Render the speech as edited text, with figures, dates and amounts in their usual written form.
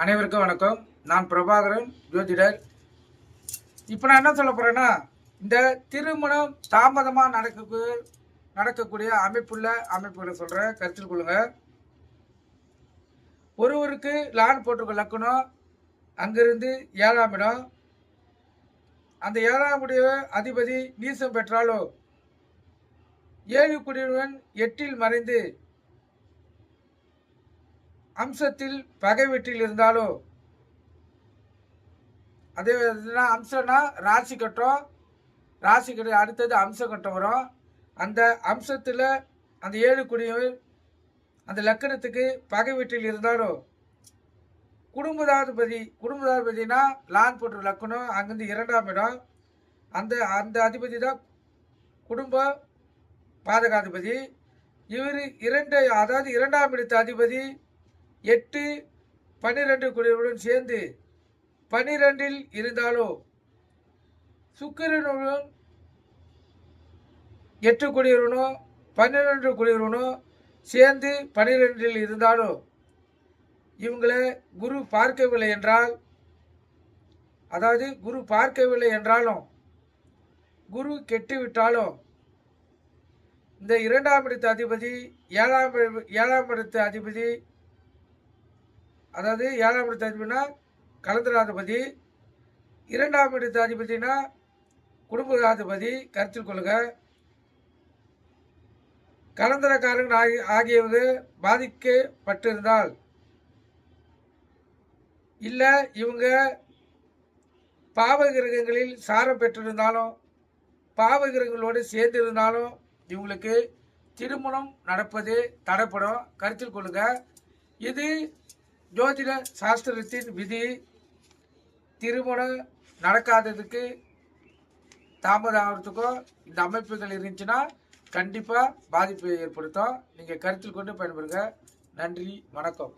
அனைவருக்கும் வணக்கம். நான் பிரபாகரன், ஜோதிடர். இப்போ நான் என்ன சொல்ல போகிறேன்னா, இந்த திருமணம் தாமதமாக நடக்கக்கூடிய அமைப்புகளை சொல்கிறேன், கருத்தில் கொள்ளுங்க. ஒருவருக்கு லான் போட்டிருக்க லக்கணம், அங்கிருந்து 7ஆம் இடம். அந்த 7ஆம் அதிபதி நீசம் பெற்றாலோ 7 குடியுடன் 8இல் மறைந்து அம்சத்தில் பகை வீட்டில் இருந்தாலோ, அதே அம்சம்னா ராசி கட்டம், ராசி கட்ட அடுத்தது அம்ச கட்டம் வரும். அந்த அம்சத்தில் அந்த 7 குடியவர் அந்த லக்கணத்துக்கு பகை வீட்டில் இருந்தாலோ, குடும்பதாதிபதினா லான் போன்ற லக்கணம், அங்கிருந்து 2ஆம் இடம். அந்த அதிபதி தான் குடும்ப பாதகாதிபதி. இவர் 2ஆம் இடத்து அதிபதி 8, 12 குடியுடன் சேர்ந்து 12இல் இருந்தாலோ, சுக்கிரனுடன் 8 குடியுடனும் 12 குடியுடனும் சேர்ந்து 12இல் இருந்தாலோ, இவங்களை குரு பார்க்கவில்லை என்றால், அதாவது குரு பார்க்கவில்லை என்றாலும் குரு கெட்டுவிட்டாலும், இந்த 2ஆம் இடத்து அதிபதி 7ஆம் இடத்து அதிபதி, அதாவது 7ஆம் இடத்து அதிபதினா கலந்தராதிபதி, 2ஆம் இடத்து அதிபதினா குடும்பதாதிபதி, கருத்தில் கொள்ளுங்க. கலந்தரக்காரன் ஆகியவர்கள் பாதிக்கப்பட்டிருந்தால், இல்லை இவங்க பாவ கிரகங்களில் சாரம் பெற்றிருந்தாலும், பாவ கிரகங்களோடு சேர்ந்திருந்தாலும் இவங்களுக்கு திருமணம் நடப்பது தடைப்படும், கருத்தில் கொள்ளுங்க. இது ஜோதிட சாஸ்திரத்தின் விதி. திருமணம் நடக்காததுக்கு தாமதம் ஆகிறதுக்கும் இந்த அமைப்புகள் இருந்துச்சுன்னா கண்டிப்பாக பாதிப்பை ஏற்படுத்தும். நீங்கள் கருத்தில் கொண்டு பயன்படுங்க. நன்றி, வணக்கம்.